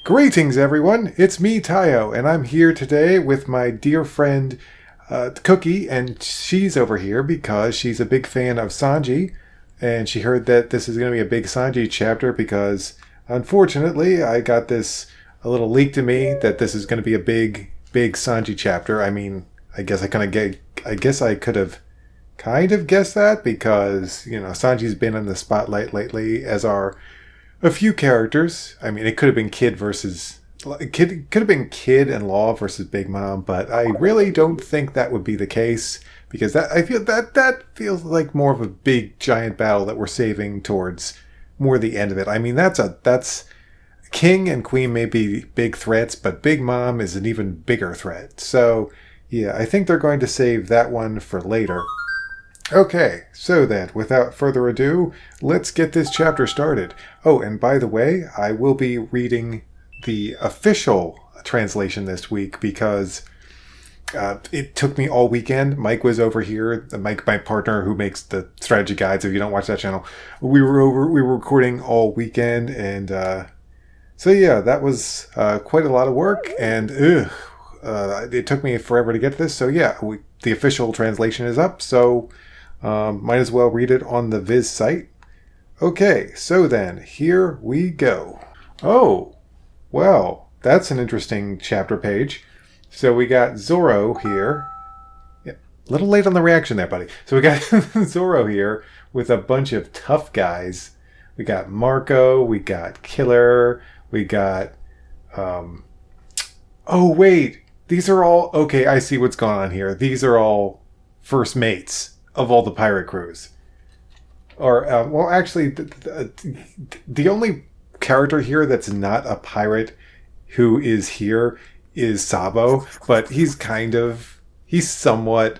Greetings, everyone. It's me, Tayo, and I'm here today with my dear friend Cookie, and she's over here because she's a big fan of Sanji, and she heard that this is going to be a big Sanji chapter because, unfortunately, I got this a little leak to me that this is going to be a big Sanji chapter. I mean, I guess I could have kind of guessed that because, Sanji's been in the spotlight lately, as are a few characters. I mean, it could have been Kid and Law versus Big Mom, but I really don't think that would be the case because I feel that feels like more of a big giant battle that we're saving towards more the end of it. I mean, that's King and Queen may be big threats, but Big Mom is an even bigger threat. So yeah, I think they're going to save that one for later. Okay, so then, without further ado, let's get this chapter started. Oh, and by the way, I will be reading the official translation this week because it took me all weekend. Mike was over here, Mike, my partner who makes the strategy guides. If you don't watch that channel, we were recording all weekend, and so yeah, that was quite a lot of work, and it took me forever to get this. So yeah, the official translation is up, so might as well read it on the Viz site. Okay, so then, here we go. Oh, well, that's an interesting chapter page. So we got Zoro here. Yeah, a little late on the reaction there, buddy. So we got Zoro here with a bunch of tough guys. We got Marco, we got Killer, we got... oh, wait, these are all... Okay, I see what's going on here. These are all first mates of all the pirate crews. Or, well, actually, the only character here that's not a pirate who is here is Sabo, but he's somewhat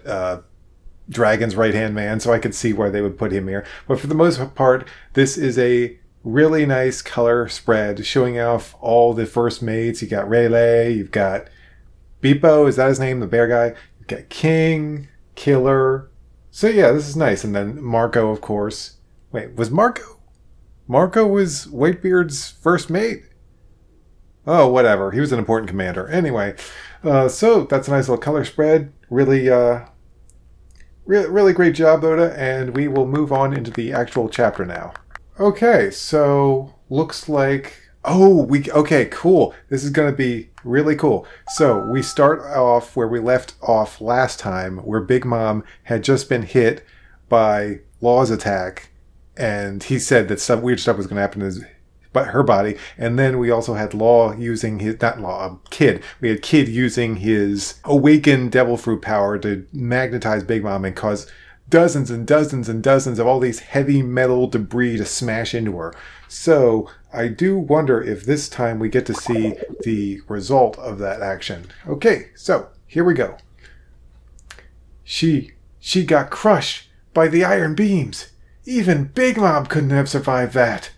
Dragon's right-hand man, so I could see why they would put him here. But for the most part, this is a really nice color spread showing off all the first mates. You got Rayleigh, you've got Beepo, is that his name, the bear guy? You've got King, Killer. So yeah, this is nice. And then Marco, of course. Wait, was Marco? Marco was Whitebeard's first mate? Oh, whatever. He was an important commander. Anyway, so that's a nice little color spread. Really, really great job, Oda. And we will move on into the actual chapter now. Okay, so looks like... Okay, cool. This is going to be really cool. So we start off where we left off last time, where Big Mom had just been hit by Law's attack, and he said that some weird stuff was going to happen to her body. And then we also had Law using his, not Law, Kid. We had Kid using his awakened devil fruit power to magnetize Big Mom and cause dozens and dozens and dozens of all these heavy metal debris to smash into her. So I do wonder if this time we get to see the result of that action. Okay, so here we go. She got crushed by the iron beams. Even Big Mom couldn't have survived that.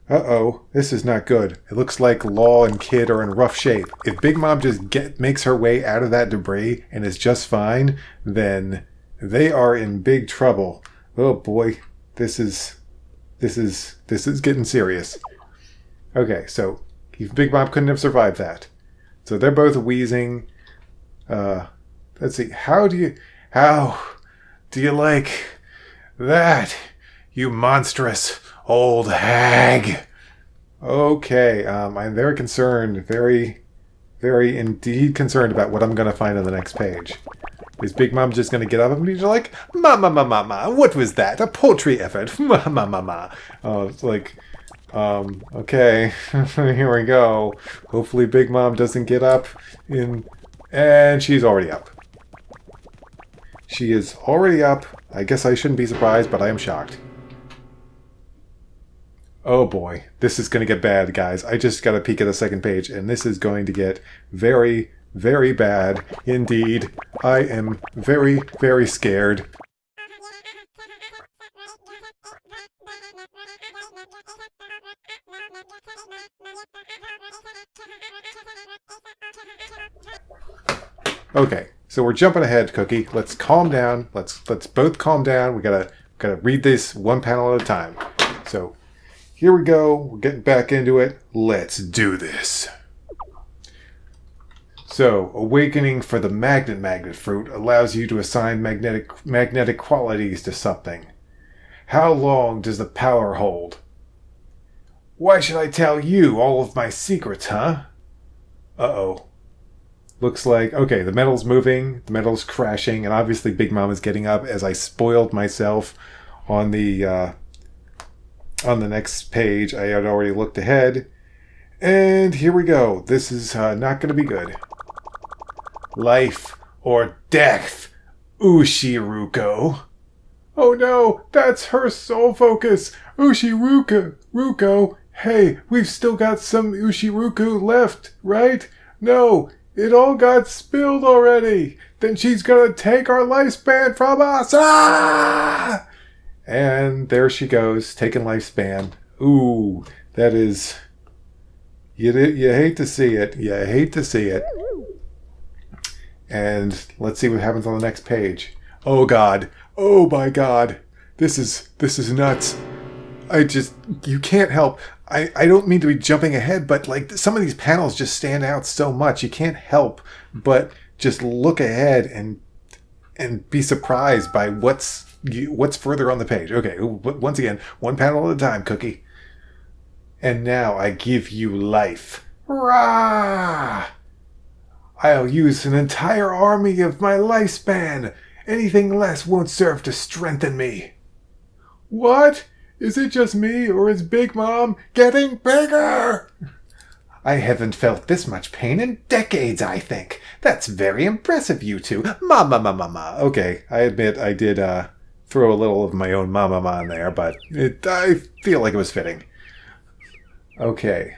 Uh-oh, this is not good. It looks like Law and Kid are in rough shape. If Big Mom just makes her way out of that debris and is just fine, then they are in big trouble. Oh boy, this is getting serious. Okay, so Big Mom couldn't have survived that. So they're both wheezing. Let's see. How do you like that, you monstrous old hag? Okay, I'm very concerned, very indeed concerned about what I'm going to find on the next page. Is Big Mom just going to get up and be like, Ma, what was that? A poultry effort. Ma. Oh, it's like, okay, here we go. Hopefully Big Mom doesn't get up and she's already up. She is already up. I guess I shouldn't be surprised, but I am shocked. Oh boy, this is going to get bad, guys. I just got a peek at the second page, and this is going to get very, very bad indeed. I am very, very scared. Okay, so we're jumping ahead, Cookie. Let's calm down. Let's both calm down. We gotta read this one panel at a time. So here we go. We're getting back into it. Let's do this. So, awakening for the magnet fruit allows you to assign magnetic qualities to something. How long does the power hold? Why should I tell you all of my secrets, huh? Uh-oh. Looks like, okay, the metal's moving, the metal's crashing, and obviously Big Mom is getting up as I spoiled myself on the next page. I had already looked ahead. And here we go. This is not going to be good. Life or death, Ushiruko. Oh no, that's her soul focus. Ruko. Hey, we've still got some Ushiruku left, right? No, it all got spilled already. Then she's gonna take our lifespan from us. Ah! And there she goes, taking lifespan. Ooh, that is... You hate to see it. You hate to see it. And let's see what happens on the next page. Oh God. Oh my God. This is nuts. You can't help. I don't mean to be jumping ahead, but like some of these panels just stand out so much. You can't help but just look ahead and be surprised by what's further on the page. Okay, once again, one panel at a time, Cookie. And now I give you life. Rah! I'll use an entire army of my lifespan. Anything less won't serve to strengthen me. What? Is it just me, or is Big Mom getting bigger? I haven't felt this much pain in decades, I think. That's very impressive, you two. Mama. Okay, I admit I did throw a little of my own mama in there, but I feel like it was fitting. Okay.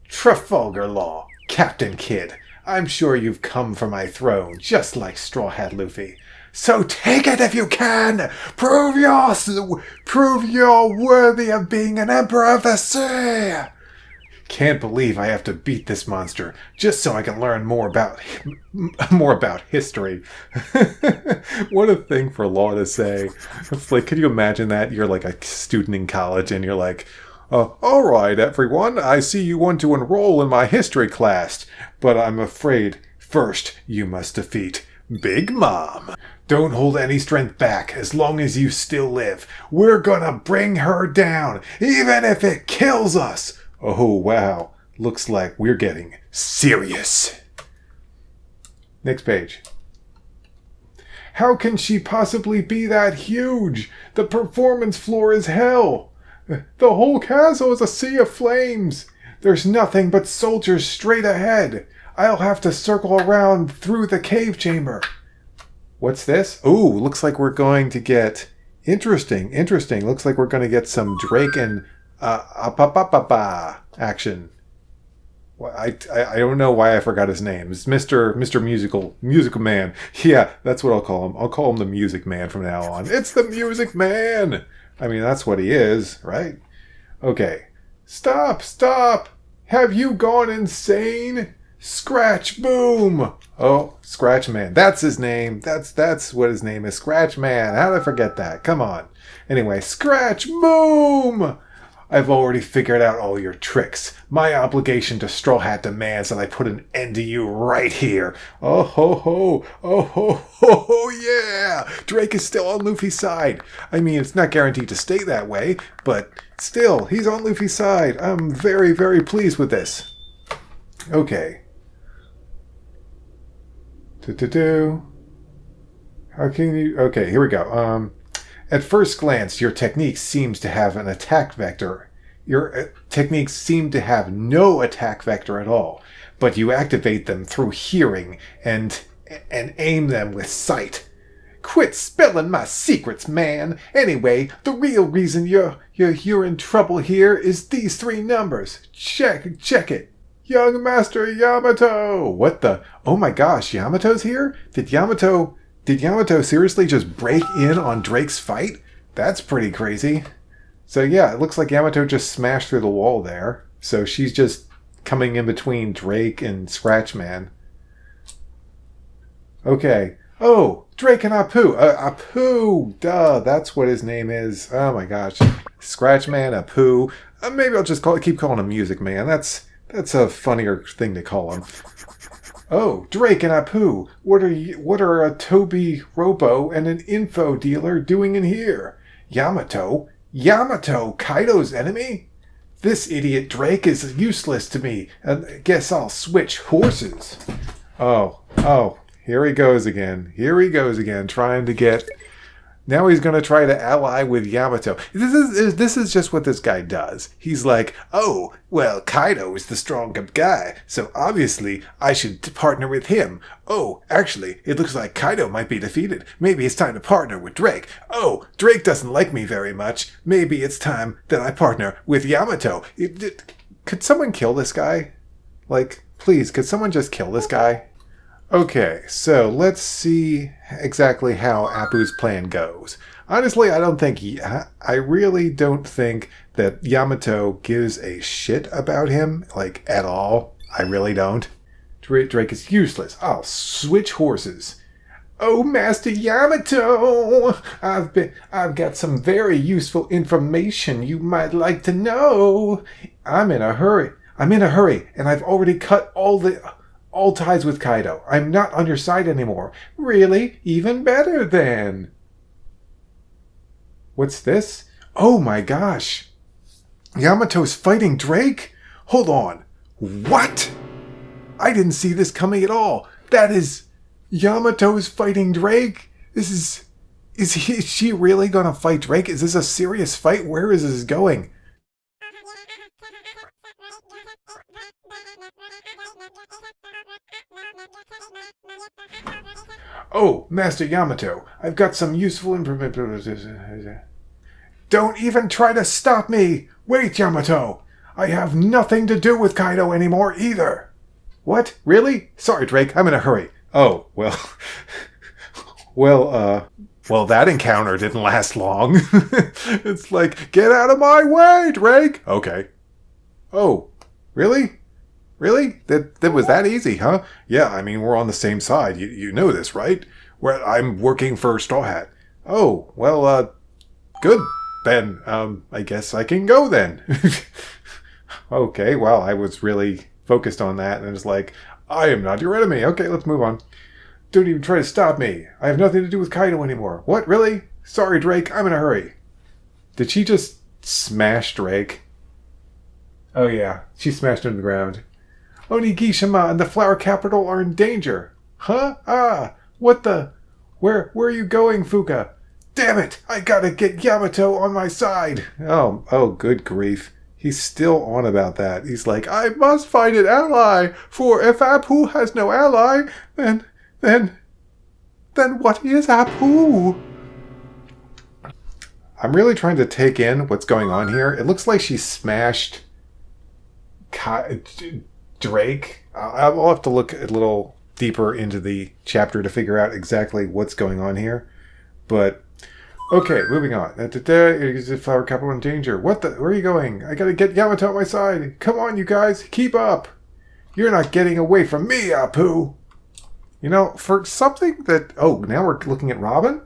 Trafalgar Law, Captain Kidd. I'm sure you've come for my throne, just like Straw Hat Luffy. So take it if you can! Prove you're worthy of being an Emperor of the Sea! Can't believe I have to beat this monster, just so I can learn more about history. What a thing for Law to say. It's like, could you imagine that? You're like a student in college and you're like, all right, everyone, I see you want to enroll in my history class, but I'm afraid first you must defeat Big Mom. Don't hold any strength back as long as you still live. We're gonna bring her down, even if it kills us. Oh, wow. Looks like we're getting serious. Next page. How can she possibly be that huge? The performance floor is hell. The whole castle is a sea of flames. There's nothing but soldiers straight ahead. I'll have to circle around through the cave chamber. What's this? Ooh, looks like we're going to get... Interesting. Looks like we're going to get some Drake and action. I don't know why I forgot his name. It's Mr. Musical Man. Yeah, that's what I'll call him. I'll call him the Music Man from now on. It's the Music Man! I mean, that's what he is, right? Okay. Stop! Have you gone insane? Scratch Boom! Oh, Scratch Man. That's his name. That's what his name is. Scratch Man. How did I forget that? Come on. Anyway, Scratch Boom! I've already figured out all your tricks. My obligation to Straw Hat demands that I put an end to you right here. Oh ho ho! Oh ho ho ho! Yeah! Drake is still on Luffy's side. I mean, it's not guaranteed to stay that way, but still, he's on Luffy's side. I'm very, very pleased with this. Okay. How can you... Okay, here we go. At first glance, your technique seems to have an attack vector. Your techniques seem to have no attack vector at all, but you activate them through hearing and aim them with sight. Quit spilling my secrets, man. Anyway, the real reason you're in trouble here is these three numbers. Check it. Young Master Yamato. What the? Oh my gosh, Yamato's here? Did Yamato seriously just break in on Drake's fight? That's pretty crazy. So yeah, it looks like Yamato just smashed through the wall there. So she's just coming in between Drake and Scratchman. Okay. Oh, Drake and Apu. Apu! Duh, that's what his name is. Oh my gosh. Scratch Man, Apu. Maybe I'll just keep calling him Music Man. That's a funnier thing to call him. Oh, Drake and Apu. What are a Toby Robo and an info dealer doing in here? Yamato? Yamato, Kaido's enemy? This idiot Drake is useless to me, and guess I'll switch horses. Oh, here he goes again. Here he goes again, trying to get... Now he's going to try to ally with Yamato. This is just what this guy does. He's like, oh, well, Kaido is the stronger guy, so obviously I should partner with him. Oh, actually, it looks like Kaido might be defeated. Maybe it's time to partner with Drake. Oh, Drake doesn't like me very much. Maybe it's time that I partner with Yamato. Could someone kill this guy? Like, please, could someone just kill this guy? Okay, so let's see exactly how Apu's plan goes. Honestly, I really don't think that Yamato gives a shit about him, like, at all. I really don't. Drake is useless. I'll switch horses. Oh, Master Yamato! I've got some very useful information you might like to know. I'm in a hurry, and I've already cut all ties with Kaido. I'm not on your side anymore. Really? Even better then. What's this? Oh my gosh. Yamato's fighting Drake? Hold on. What? I didn't see this coming at all. That is... Yamato's fighting Drake? Is she really gonna fight Drake? Is this a serious fight? Where is this going? Oh, Master Yamato, I've got some useful information. Don't even try to stop me! Wait, Yamato! I have nothing to do with Kaido anymore either! What? Really? Sorry, Drake, I'm in a hurry. Oh, well... Well, that encounter didn't last long. It's like, get out of my way, Drake! Okay. Oh, really? Really? That was that easy, huh? Yeah, I mean, we're on the same side. You know this, right? I'm working for Straw Hat. Oh, well, good. Then, I guess I can go then. Okay, well, I was really focused on that, and it's like, I am not your enemy. Okay, let's move on. Don't even try to stop me. I have nothing to do with Kaido anymore. What, really? Sorry, Drake, I'm in a hurry. Did she just smash Drake? Oh yeah, she smashed him to the ground. Onigashima and the Flower Capital are in danger. Huh? Ah, what the... Where are you going, Fuka? Damn it! I gotta get Yamato on my side! Oh, good grief. He's still on about that. He's like, I must find an ally, for if Apu has no ally, then what is Apu? I'm really trying to take in what's going on here. It looks like she smashed Drake. I'll have to look a little deeper into the chapter to figure out exactly what's going on here. But, okay, moving on. Is the Flower Capital in danger? What the? Where are you going? I gotta get Yamato on my side. Come on, you guys. Keep up. You're not getting away from me, Apu. You know, for something that... Oh, now we're looking at Robin?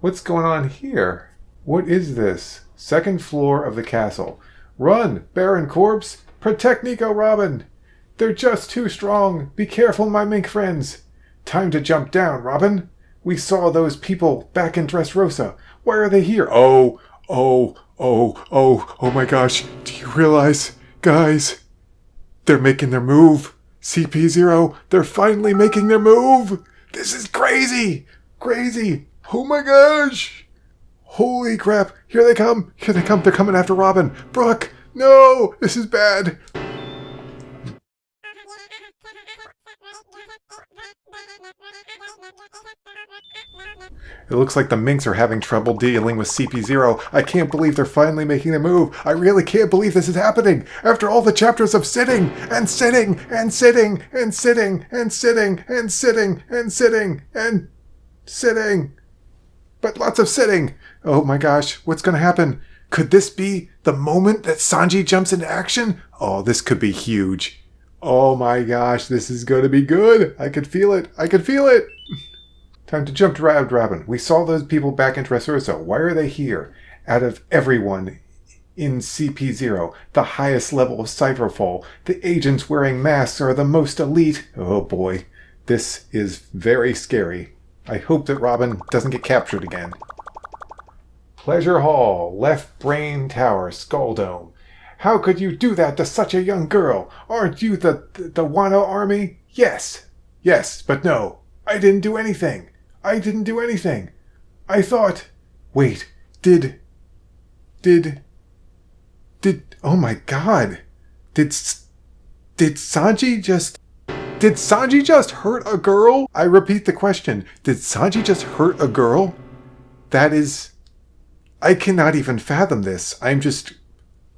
What's going on here? What is this? Second floor of the castle. Run, Baron Corpse. Protect Nico, Robin. They're just too strong. Be careful, my mink friends. Time to jump down, Robin. We saw those people back in Dressrosa. Why are they here? Oh my gosh. Do you realize, guys? They're making their move. CP0, they're finally making their move. This is crazy. Crazy. Oh my gosh. Holy crap. Here they come. Here they come. They're coming after Robin. Brooke, no. This is bad. It looks like the minks are having trouble dealing with CP0. I can't believe they're finally making a move. I really can't believe this is happening. After all the chapters of sitting and sitting and sitting and sitting and sitting and sitting and sitting and sitting. But lots of sitting. Oh my gosh, what's going to happen? Could this be the moment that Sanji jumps into action? Oh, this could be huge. Oh my gosh, this is going to be good. I could feel it. I could feel it. Time to jump to Round Robin. We saw those people back in Dressrosa. Why are they here? Out of everyone in CP0, the highest level of Cyberfall, the agents wearing masks are the most elite. Oh boy, this is very scary. I hope that Robin doesn't get captured again. Pleasure Hall, Left Brain Tower, Skull Dome. How could you do that to such a young girl? Aren't you the Wano army? Yes, but no. I didn't do anything. I thought... Wait, did... Oh my god. Did Sanji just... Did Sanji just hurt a girl? I repeat the question. Did Sanji just hurt a girl? That is... I cannot even fathom this. I'm just...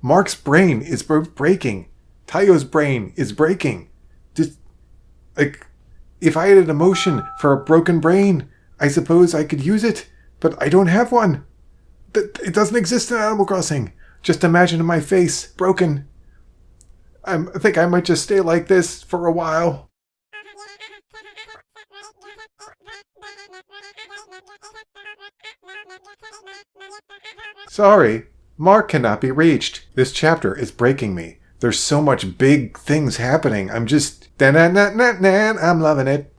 Mark's brain is breaking. Tayo's brain is breaking. If I had an emotion for a broken brain, I suppose I could use it, but I don't have one. It doesn't exist in Animal Crossing. Just imagine my face broken. I think I might just stay like this for a while. Sorry, Mark cannot be reached. This chapter is breaking me. There's so much big things happening. I'm just... I'm loving it.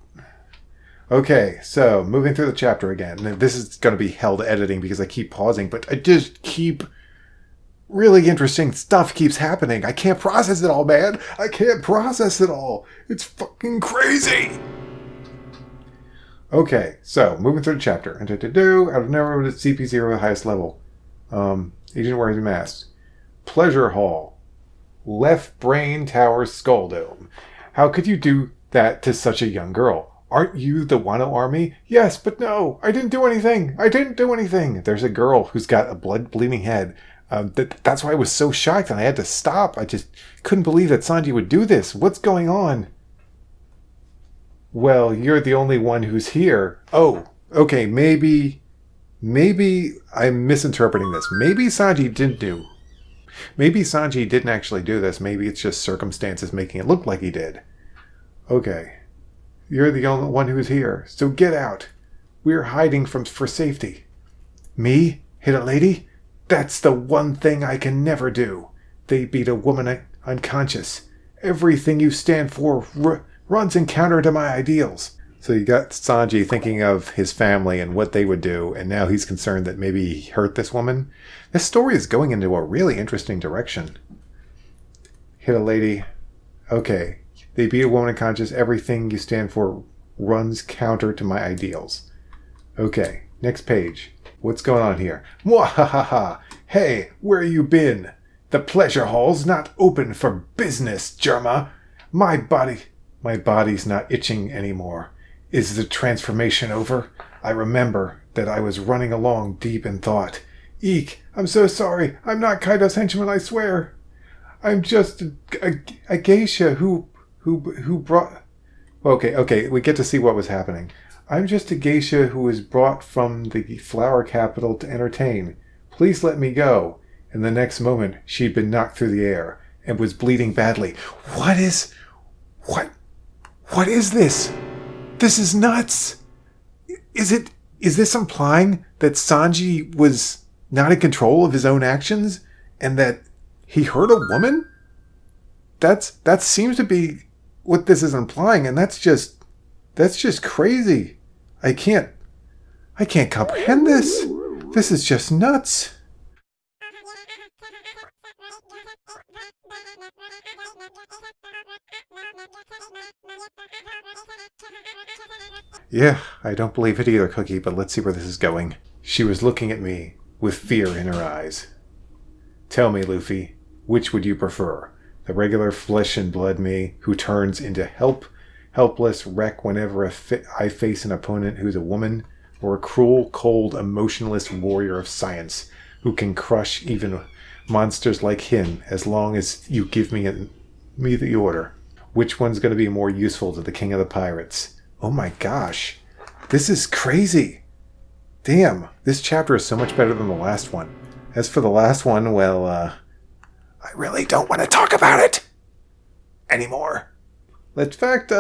Okay, so moving through the chapter again. This is going to be hell to editing because I keep pausing, but I just keep... Really interesting stuff keeps happening. I can't process it all, man. I can't process it all. It's fucking crazy. Okay, so moving through the chapter. Out of nowhere to CP0, the highest level. Agent wearing masks. Pleasure Hall. Left Brain Tower, Skull Dome. How could you do that to such a young girl? Aren't you the Wano army? Yes, but no. I didn't do anything. There's a girl who's got a blood-bleeding head. That's why I was so shocked and I had to stop. I just couldn't believe that Sanji would do this. What's going on? Well, you're the only one who's here. Oh, okay, maybe I'm misinterpreting this. Maybe Sanji didn't actually do this. Maybe it's just circumstances making it look like he did. Okay. You're the only one who's here, so get out. We're hiding for safety. Me? Hit a lady? That's the one thing I can never do. They beat a woman unconscious. Everything you stand for runs in counter to my ideals. So you got Sanji thinking of his family and what they would do, and now he's concerned that maybe he hurt this woman. This story is going into a really interesting direction. Hit a lady. Okay. They beat a woman unconscious. Everything you stand for runs counter to my ideals. Okay. Next page. What's going on here? Mwahaha! Hey, where you been? The pleasure hall's not open for business, Germa. My body's not itching anymore. Is the transformation over? I remember that I was running along deep in thought. Eek, I'm so sorry. I'm not Kaido's henchman, I swear. I'm just a geisha who brought... Okay, we get to see what was happening. I'm just a geisha who was brought from the flower capital to entertain. Please let me go. And the next moment, she'd been knocked through the air and was bleeding badly. What is this? This is nuts. Is this implying that Sanji was not in control of his own actions and that he hurt a woman? That seems to be what this is implying, and that's just crazy. I can't comprehend this. This is just nuts. Yeah, I don't believe it either, Cookie, but let's see where this is going. She was looking at me with fear in her eyes. Tell me, Luffy, which would you prefer? The regular flesh and blood me, who turns into helpless wreck whenever I face an opponent who's a woman, or a cruel, cold, emotionless warrior of science, who can crush even monsters like him as long as you give me the order? Which one's going to be more useful to the King of the Pirates? Oh my gosh. This is crazy. Damn, this chapter is so much better than the last one. As for the last one, well, I really don't want to talk about it anymore. In fact,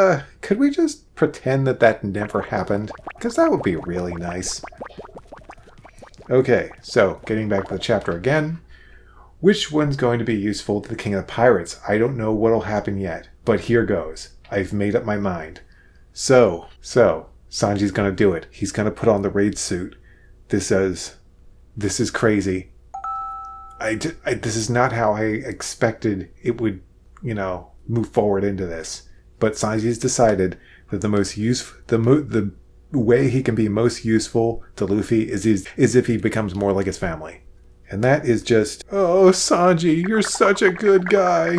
could we just pretend that that never happened? Because that would be really nice. Okay, so getting back to the chapter again. Which one's going to be useful to the King of the Pirates? I don't know what'll happen yet, but here goes. I've made up my mind. So, Sanji's going to do it. He's going to put on the raid suit. This is crazy. This is not how I expected it would, move forward into this. But Sanji's decided that the way he can be most useful to Luffy is if he becomes more like his family. And that is just, oh, Sanji, you're such a good guy.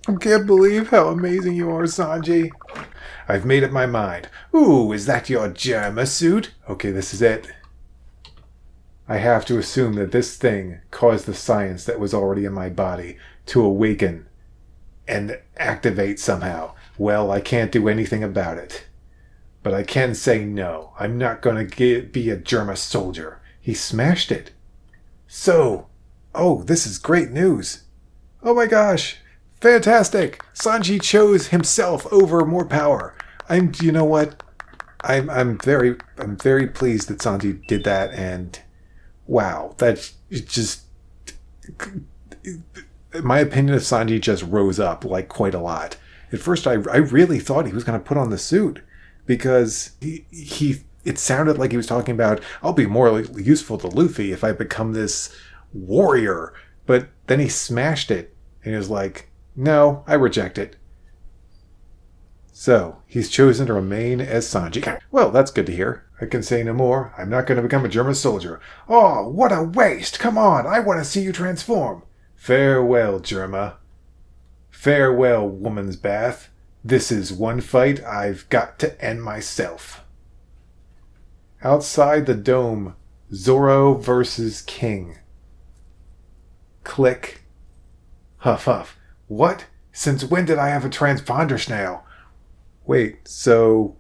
I can't believe how amazing you are, Sanji. I've made up my mind. Ooh, is that your Germa suit? Okay, this is it. I have to assume that this thing caused the science that was already in my body to awaken and activate somehow. Well, I can't do anything about it. But I can say no. I'm not going to be a Germa soldier. He smashed it. So, oh, this is great news. Oh my gosh. Fantastic. Sanji chose himself over more power. You know what? I'm very pleased that Sanji did that, and wow, that's just, my opinion of Sanji just rose up like quite a lot. At first, I really thought he was going to put on the suit because it sounded like he was talking about, I'll be more useful to Luffy if I become this warrior. But then he smashed it and he was like, no, I reject it. So, he's chosen to remain as Sanji. Well, that's good to hear. I can say no more. I'm not going to become a German soldier. Oh, what a waste! Come on, I want to see you transform. Farewell, Germa. Farewell, woman's bath. This is one fight I've got to end myself. Outside the dome, Zoro versus King. Click. Huff huff. What? Since when did I have a transponder snail? Wait, so...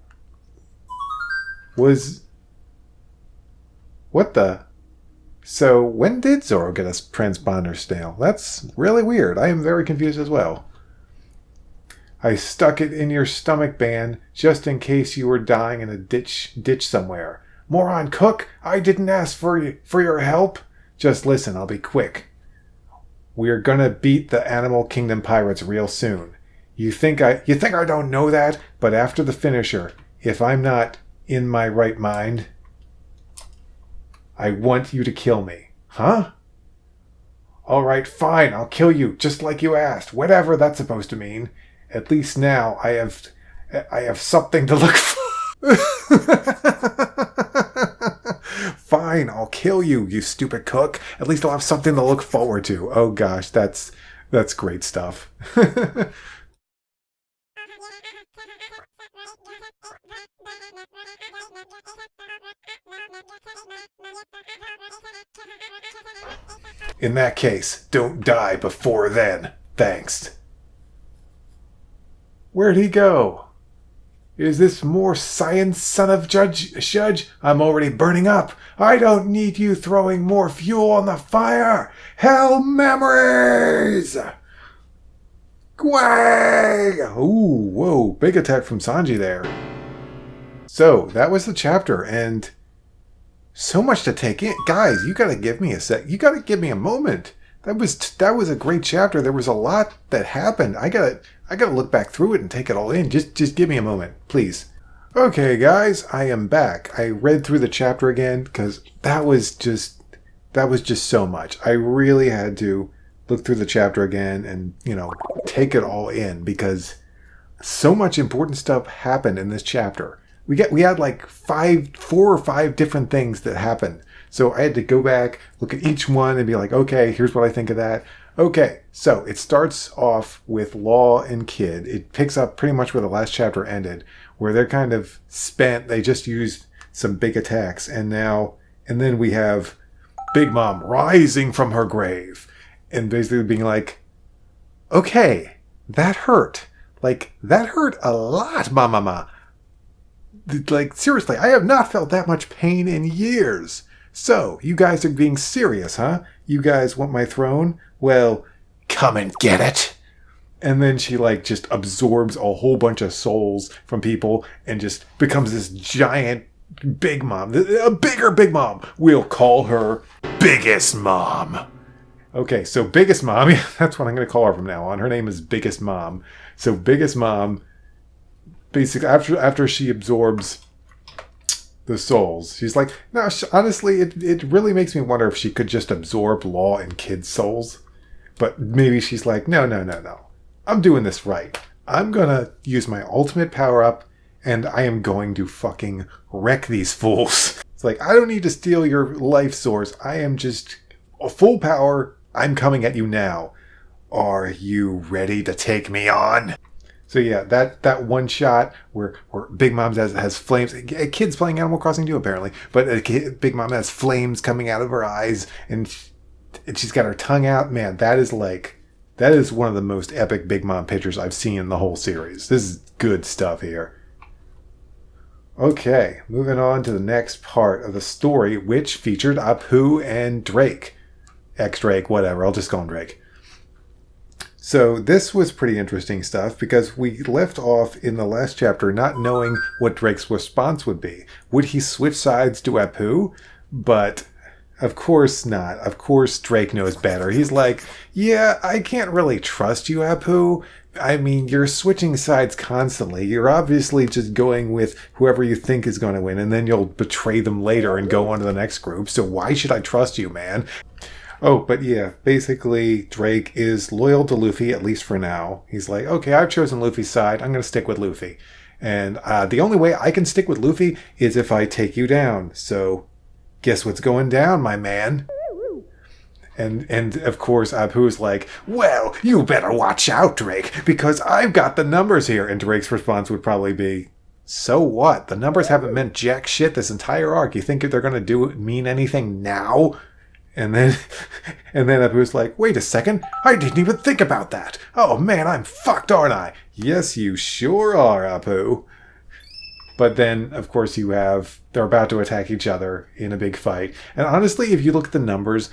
What the? So, when did Zoro get a transponder snail? That's really weird. I am very confused as well. I stuck it in your stomach band just in case you were dying in a ditch somewhere. Moron Cook, I didn't ask for your help. Just listen, I'll be quick. We're gonna beat the Animal Kingdom pirates real soon. You think I don't know that? But after the finisher, if I'm not in my right mind, I want you to kill me. Huh? All right, fine, I'll kill you, just like you asked. Whatever that's supposed to mean. At least now I have something to look for. Fine, I'll kill you, you stupid cook. At least I'll have something to look forward to. Oh gosh, that's great stuff. In that case, don't die before then. Thanks. Where'd he go? Is this more science, son of Shudge? I'm already burning up. I don't need you throwing more fuel on the fire. Hell memories! Gwang! Ooh, whoa, big attack from Sanji there. So, that was the chapter, and so much to take in. Guys, you gotta give me a sec. You gotta give me a moment. That was a great chapter. There was a lot that happened. I gotta look back through it and take it all in. Just give me a moment, please. Okay, guys, I am back. I read through the chapter again because that was just so much. I really had to look through the chapter again and, take it all in because so much important stuff happened in this chapter. We had like 4 or 5 different things that happened. So I had to go back, look at each one and be like, okay, here's what I think of that. Okay, so it starts off with Law and Kid. It picks up pretty much where the last chapter ended, where they're kind of spent. They just used some big attacks. And then we have Big Mom rising from her grave and basically being like, okay, that hurt. Like, that hurt a lot, mama. Like, seriously, I have not felt that much pain in years. So, you guys are being serious, huh? You guys want my throne? Well, come and get it. And then she like just absorbs a whole bunch of souls from people and just becomes this giant big mom. A bigger big mom. We'll call her Biggest Mom. Okay, so Biggest Mom, that's what I'm going to call her from now on. Her name is Biggest Mom. So Biggest Mom, basically after she absorbs the souls, she's like, no, honestly, it really makes me wonder if she could just absorb Law and Kid's souls. But maybe she's like, no. I'm doing this right. I'm going to use my ultimate power-up, and I am going to fucking wreck these fools. It's like, I don't need to steal your life source. I am just a full power. I'm coming at you now. Are you ready to take me on? So yeah, that one shot where Big Mom has flames. A kid's playing Animal Crossing too, apparently. But Big Mom has flames coming out of her eyes, and she's got her tongue out. Man, that is one of the most epic Big Mom pictures I've seen in the whole series. This is good stuff here. Okay, moving on to the next part of the story, which featured Apu and Drake. Ex-Drake, whatever. I'll just call him Drake. So this was pretty interesting stuff because we left off in the last chapter not knowing what Drake's response would be. Would he switch sides to Apu? But of course not. Of course Drake knows better. He's like, yeah, I can't really trust you, Apu. I mean, you're switching sides constantly. You're obviously just going with whoever you think is going to win, and then you'll betray them later and go on to the next group. So why should I trust you, man? Oh, but yeah, basically Drake is loyal to Luffy, at least for now. He's like, okay, I've chosen Luffy's side. I'm going to stick with Luffy. And the only way I can stick with Luffy is if I take you down. So guess what's going down, my man? And of course, Apu's like, well, you better watch out, Drake, because I've got the numbers here. And Drake's response would probably be, so what? The numbers haven't meant jack shit this entire arc. You think they're going to mean anything now? And then Apu's like, wait a second, I didn't even think about that. Oh man, I'm fucked, aren't I? Yes, you sure are, Apu. But then, of course, they're about to attack each other in a big fight. And honestly, if you look at the numbers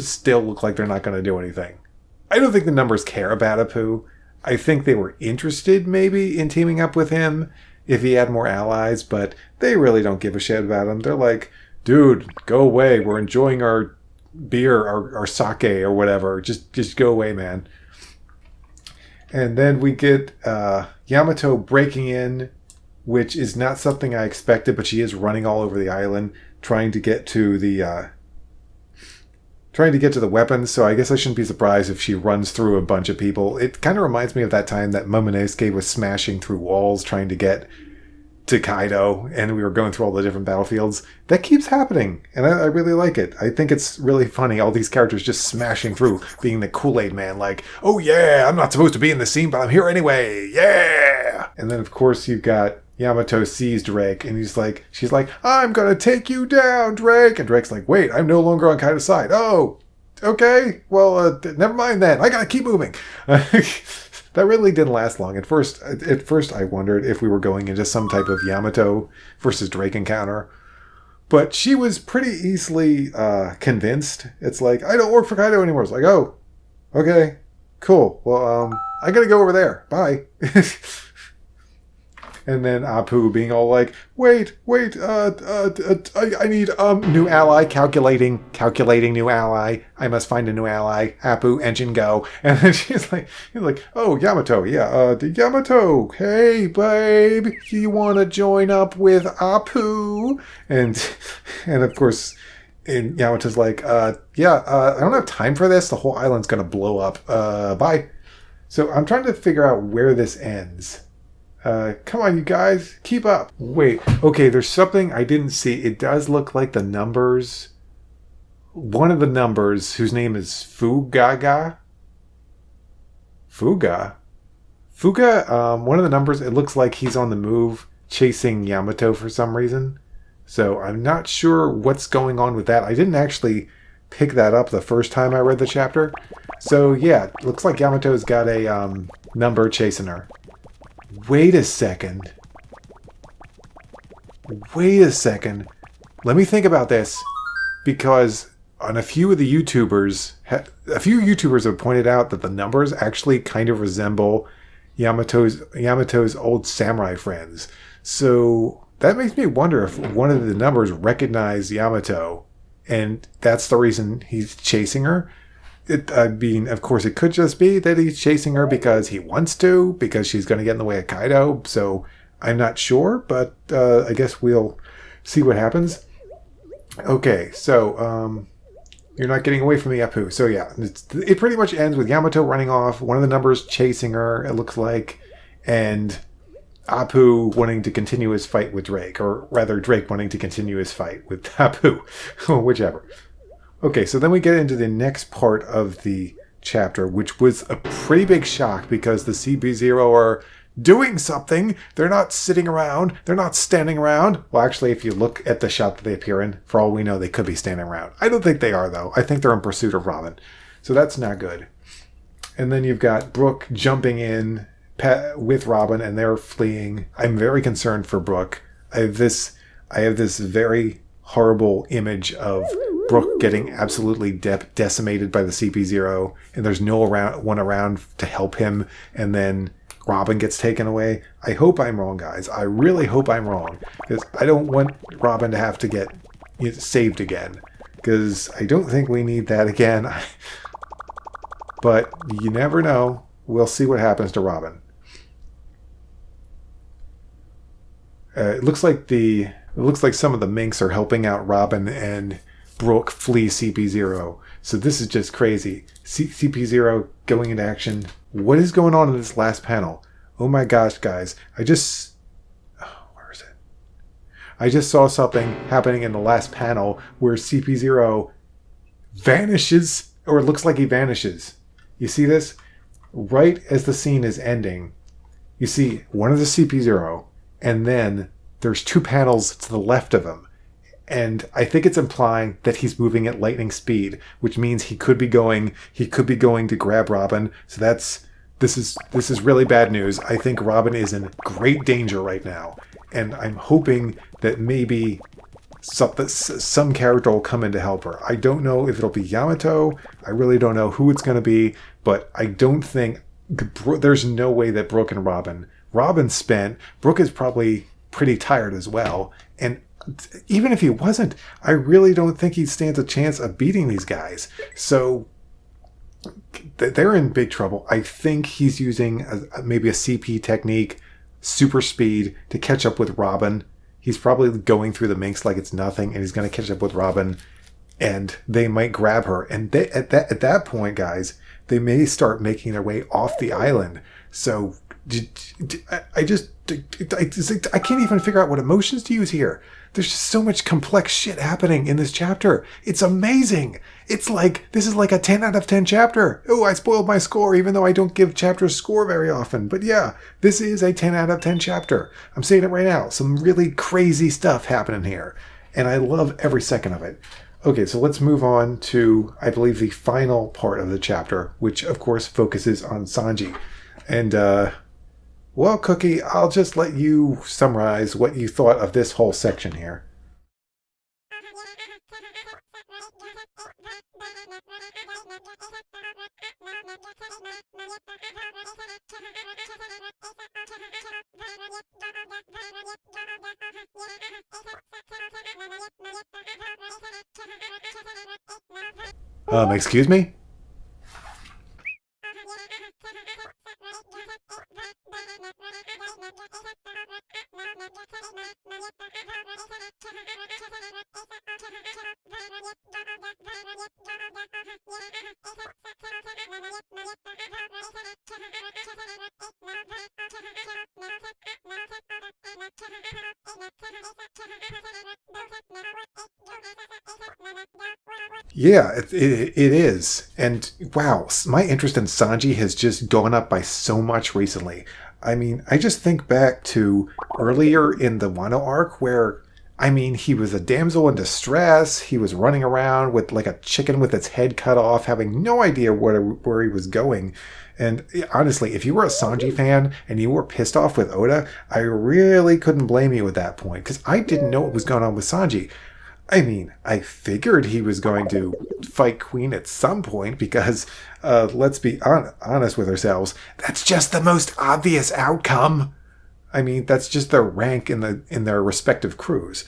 still look like they're not going to do anything. I don't think the numbers care about Apu. I think they were interested, maybe, in teaming up with him if he had more allies, but they really don't give a shit about him. They're like, dude, go away. We're enjoying our beer, our sake, or whatever. Just go away, man. And then we get Yamato breaking in, which is not something I expected, but she is running all over the island trying to get to the weapons. So I guess I shouldn't be surprised if she runs through a bunch of people. It kind of reminds me of that time that Momonosuke was smashing through walls trying to get to Kaido, and we were going through all the different battlefields. That keeps happening, and I really like it. I think it's really funny, all these characters just smashing through, being the Kool-Aid man, like, oh yeah, I'm not supposed to be in the scene, but I'm here anyway, yeah! And then, of course, you've got Yamato sees Drake, and she's like, I'm gonna take you down, Drake! And Drake's like, wait, I'm no longer on Kaido's side. Oh, okay, well, never mind then. I gotta keep moving. That really didn't last long. At first, I wondered if we were going into some type of Yamato versus Drake encounter. But she was pretty easily convinced. It's like, I don't work for Kaido anymore. It's like, oh, okay, cool. Well, I gotta go over there. Bye. And then Apu being all like, wait, I need new ally, calculating new ally. I must find a new ally. Apu, engine go. And then he's like, oh, Yamato, yeah, Yamato, hey, babe, you want to join up with Apu? And of course, and Yamato's like, I don't have time for this. The whole island's going to blow up. Bye. So I'm trying to figure out where this ends. Come on, you guys. Keep up. Wait. Okay, there's something I didn't see. It does look like the numbers. One of the numbers, whose name is Fuga? One of the numbers, it looks like he's on the move chasing Yamato for some reason. So I'm not sure what's going on with that. I didn't actually pick that up the first time I read the chapter. So yeah, it looks like Yamato's got a number chasing her. Wait a second. Let me think about this. Because, on a few of the YouTubers, a few YouTubers have pointed out that the numbers actually kind of resemble Yamato's old samurai friends. So that makes me wonder if one of the numbers recognized Yamato, and that's the reason he's chasing her. I mean, of course, it could just be that he's chasing her because he wants to, because she's going to get in the way of Kaido. So I'm not sure, but I guess we'll see what happens. Okay, so you're not getting away from me, Apu. So yeah, it pretty much ends with Yamato running off, one of the numbers chasing her, it looks like, and Apu wanting to continue his fight with Drake, or rather Drake wanting to continue his fight with Apu, whichever. Okay, so then we get into the next part of the chapter, which was a pretty big shock because the CP0 are doing something. They're not sitting around. They're not standing around. Well, actually, if you look at the shot that they appear in, for all we know, they could be standing around. I don't think they are, though. I think they're in pursuit of Robin. So that's not good. And then you've got Brooke jumping in with Robin, and they're fleeing. I'm very concerned for Brooke. I have this very horrible image of Brooke getting absolutely decimated by the CP0, and there's no one around to help him, and then Robin gets taken away. I hope I'm wrong, guys. I really hope I'm wrong, because I don't want Robin to have to get saved again, because I don't think we need that again. But you never know. We'll see what happens to Robin. It looks like some of the minks are helping out Robin and Brooke flee CP0. So this is just crazy. CP0 going into action. What is going on in this last panel? Oh my gosh, guys. Where is it? I just saw something happening in the last panel where CP0 vanishes, or it looks like he vanishes. You see this? Right as the scene is ending, you see one of the CP0, and then there's two panels to the left of him. And I think it's implying that he's moving at lightning speed, which means he could be going to grab Robin. So this is really bad news. I think Robin is in great danger right now, and I'm hoping that maybe some character will come in to help her. I don't know if it'll be Yamato. I really don't know who it's going to be, but I don't think there's no way that Brooke and Robin's spent. Brooke is probably pretty tired as well, and even if he wasn't, I really don't think he stands a chance of beating these guys. So they're in big trouble. I think he's using maybe a CP technique, super speed, to catch up with Robin. He's probably going through the minks like it's nothing, and he's going to catch up with Robin, and they might grab her. And at that point, guys, they may start making their way off the island. So I can't even figure out what emotions to use here. There's just so much complex shit happening in this chapter. It's amazing. It's like, this is like a 10 out of 10 chapter. Oh, I spoiled my score, even though I don't give chapters score very often. But yeah, this is a 10 out of 10 chapter. I'm saying it right now. Some really crazy stuff happening here. And I love every second of it. Okay, so let's move on to, I believe, the final part of the chapter, which of course focuses on Sanji. And, well, Cookie, I'll just let you summarize what you thought of this whole section here. Excuse me? Yeah, it is. And wow, my interest in Sanji has just gone up by so much recently. I mean, I just think back to earlier in the Wano arc where, I mean, he was a damsel in distress. He was running around with like a chicken with its head cut off, having no idea where he was going. And honestly, if you were a Sanji fan and you were pissed off with Oda, I really couldn't blame you at that point, because I didn't know what was going on with Sanji. I mean, I figured he was going to fight Queen at some point because, let's be honest with ourselves, that's just the most obvious outcome. I mean, that's just their rank in their respective crews.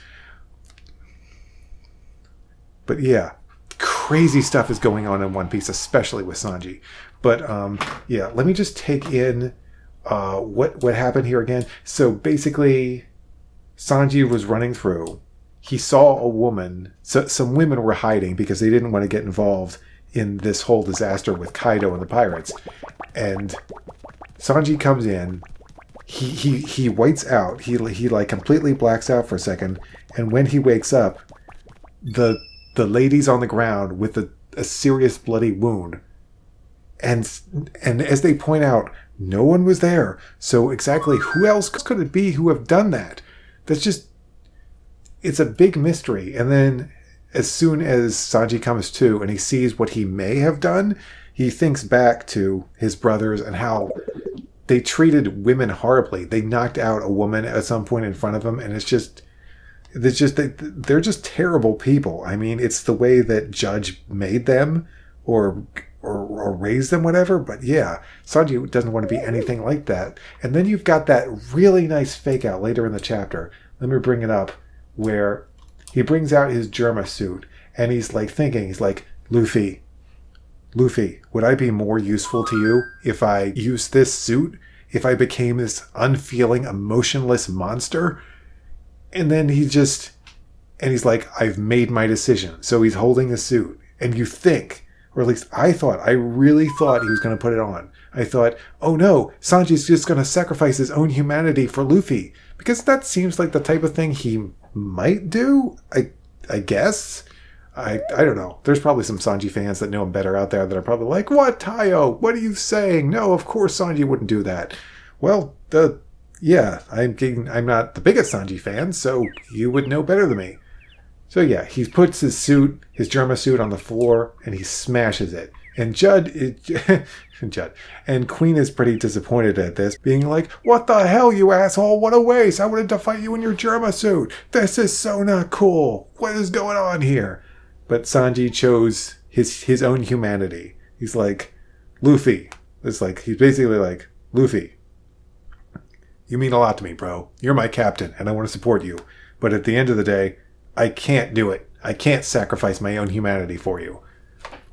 But yeah, crazy stuff is going on in One Piece, especially with Sanji. But yeah, let me just take in what happened here again. So basically, Sanji was running through. He saw a woman. So some women were hiding because they didn't want to get involved in this whole disaster with Kaido and the pirates. And Sanji comes in. He whites out. He like completely blacks out for a second. And when he wakes up, the lady's on the ground with a serious bloody wound. And as they point out, no one was there. So exactly who else could it be who have done that? That's just, it's a big mystery. And then as soon as Sanji comes to and he sees what he may have done, he thinks back to his brothers and how they treated women horribly. They knocked out a woman at some point in front of him, and they're just terrible people. I mean, it's the way that Judge made them or raised them, whatever. But yeah, Sanji doesn't want to be anything like that. And then you've got that really nice fake out later in the chapter. Let me bring it up, where he brings out his Germa suit and he's like thinking, he's like, Luffy, would I be more useful to you if I used this suit? If I became this unfeeling, emotionless monster? And then he's like, I've made my decision. So he's holding the suit. And you think, or at least I really thought he was going to put it on. I thought, oh no, Sanji's just going to sacrifice his own humanity for Luffy. Because that seems like the type of thing he might do, I guess. I don't know. There's probably some Sanji fans that know him better out there that are probably like, what, Taiyo? What are you saying? No, of course Sanji wouldn't do that. Well, yeah, I'm not the biggest Sanji fan, so you would know better than me. So yeah, he puts his Germa suit on the floor, and he smashes it. And Judd and Queen is pretty disappointed at this, being like, what the hell, you asshole? What a waste. I wanted to fight you in your Germa suit. This is so not cool. What is going on here? But Sanji chose his own humanity. He's like, Luffy. He's basically like, Luffy, you mean a lot to me, bro. You're my captain, and I want to support you. But at the end of the day, I can't do it. I can't sacrifice my own humanity for you.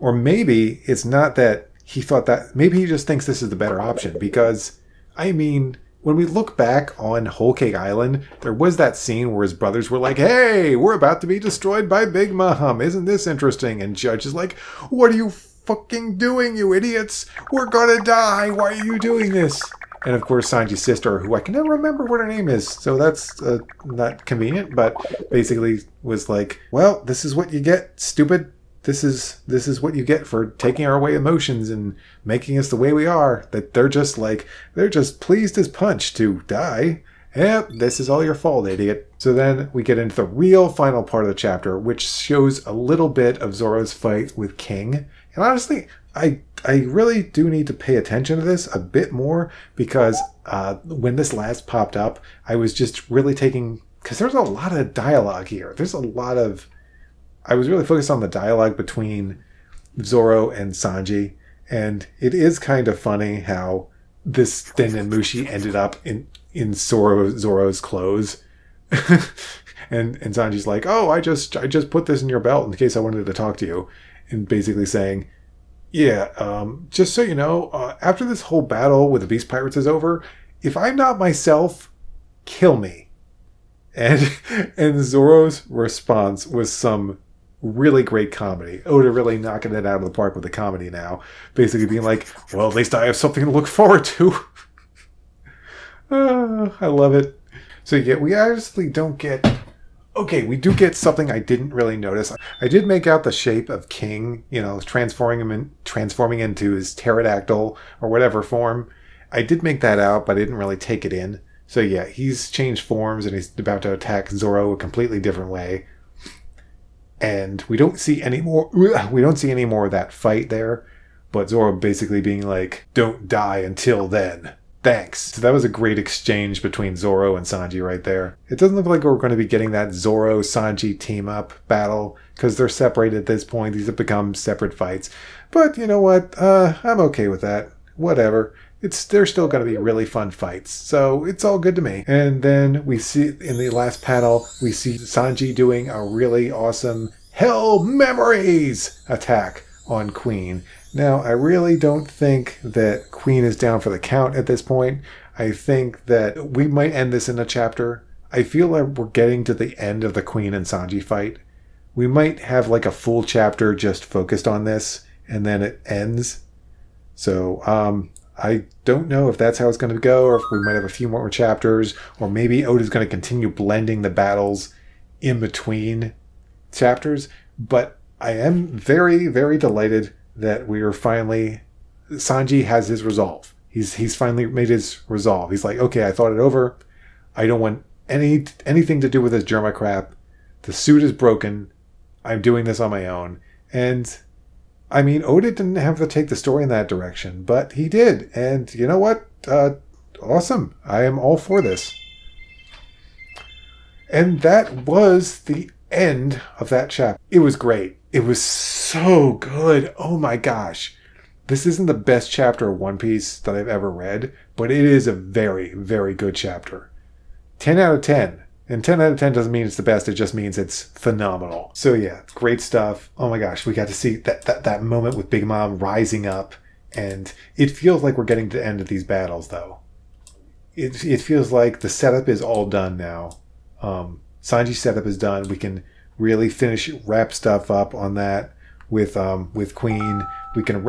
Or maybe it's not that he thought that. Maybe he just thinks this is the better option. Because, I mean, when we look back on Whole Cake Island, there was that scene where his brothers were like, hey, we're about to be destroyed by Big Mom. Isn't this interesting? And Judge is like, what are you fucking doing, you idiots? We're gonna die. Why are you doing this? And of course, Sanji's sister, who I can never remember what her name is, so that's not convenient, but basically was like, well, this is what you get, stupid. This is what you get for taking away emotions and making us the way we are. That they're just pleased as punch to die. Yep, this is all your fault, idiot. So then we get into the real final part of the chapter, which shows a little bit of Zoro's fight with King. And honestly, I really do need to pay attention to this a bit more, because when this last popped up, I was just really because there's a lot of dialogue here. I was really focused on the dialogue between Zoro and Sanji, and it is kind of funny how this Thin and Mushi ended up in Zoro's clothes. and Sanji's like, oh, I just put this in your belt in case I wanted to talk to you. And basically saying, yeah, just so you know, after this whole battle with the Beast Pirates is over, if I'm not myself, kill me. And Zoro's response was some really great comedy. Oda really knocking it out of the park with the comedy now. Basically being like, well, at least I have something to look forward to. I love it. So yeah, we honestly don't get... Okay, we do get something I didn't really notice. I did make out the shape of King, transforming into his pterodactyl or whatever form. I did make that out, but I didn't really take it in. So yeah, he's changed forms and he's about to attack Zoro a completely different way. And we don't see any more of that fight there. But Zoro basically being like, don't die until then. Thanks. So that was a great exchange between Zoro and Sanji right there. It doesn't look like we're going to be getting that Zoro-Sanji team-up battle because they're separated at this point. These have become separate fights. But you know what? I'm okay with that. Whatever. They're still going to be really fun fights. So it's all good to me. And then we see in the last panel, we see Sanji doing a really awesome Hell Memories attack on Queen. Now, I really don't think that Queen is down for the count at this point. I think that we might end this in a chapter. I feel like we're getting to the end of the Queen and Sanji fight. We might have like a full chapter just focused on this, and then it ends. So, I don't know if that's how it's going to go, or if we might have a few more chapters, or maybe Oda's going to continue blending the battles in between chapters. But I am very, very delighted that we are finally... Sanji has his resolve. He's finally made his resolve. He's like, okay, I thought it over. I don't want anything to do with this Germa crap. The suit is broken. I'm doing this on my own. And... I mean, Oda didn't have to take the story in that direction, but he did. And you know what? Awesome. I am all for this. And that was the end of that chapter. It was great. It was so good. Oh my gosh. This isn't the best chapter of One Piece that I've ever read, but it is a very, very good chapter. 10 out of 10. And 10 out of 10 doesn't mean it's the best, it just means it's phenomenal. So yeah, great stuff. Oh my gosh, we got to see that moment with Big Mom rising up, and it feels like we're getting to the end of these battles though. It feels like the setup is all done now. Sanji's setup is done. We can really wrap stuff up on that with Queen. We can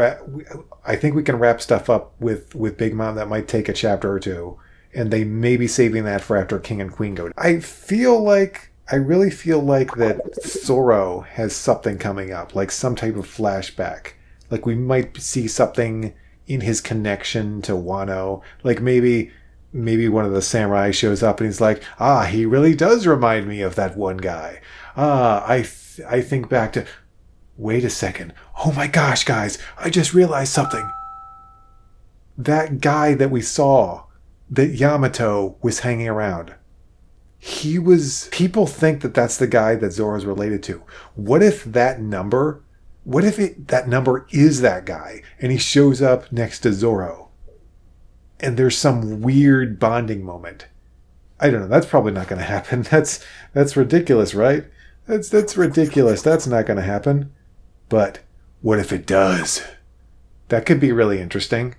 I think we can wrap stuff up with Big Mom. That might take a chapter or two. And they may be saving that for after King and Queen go. I really feel like that Zoro has something coming up, like some type of flashback. Like we might see something in his connection to Wano. Like maybe one of the samurai shows up and he's like, he really does remind me of that one guy. I think back to, wait a second. Oh my gosh, guys, I just realized something. That guy that we saw, that Yamato was hanging around. People think that that's the guy that Zoro's related to. What if that number is that guy and he shows up next to Zoro and there's some weird bonding moment? I don't know. That's probably not going to happen. That's ridiculous, right? That's ridiculous. That's not going to happen. But what if it does? That could be really interesting.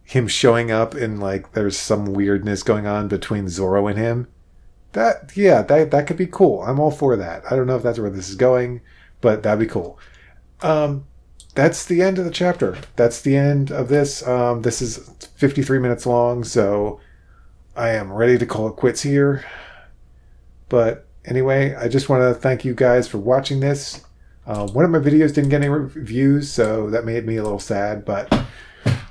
Him showing up and like there's some weirdness going on between Zoro and him. That could be cool. I'm all for that. I don't know if that's where this is going, but that'd be cool. That's the end of the chapter. That's the end of this. This is 53 minutes long, so I am ready to call it quits here. But anyway, I just want to thank you guys for watching this. One of my videos didn't get any views, so that made me a little sad, but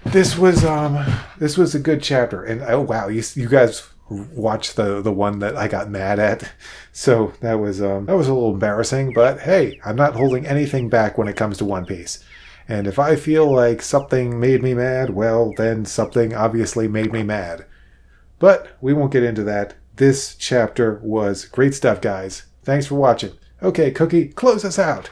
this was a good chapter. And oh wow, you guys watched the one that I got mad at. So that was a little embarrassing, but hey, I'm not holding anything back when it comes to One Piece. And if I feel like something made me mad, well, then something obviously made me mad. But we won't get into that. This chapter was great stuff, guys. Thanks for watching. Okay, Cookie, close us out.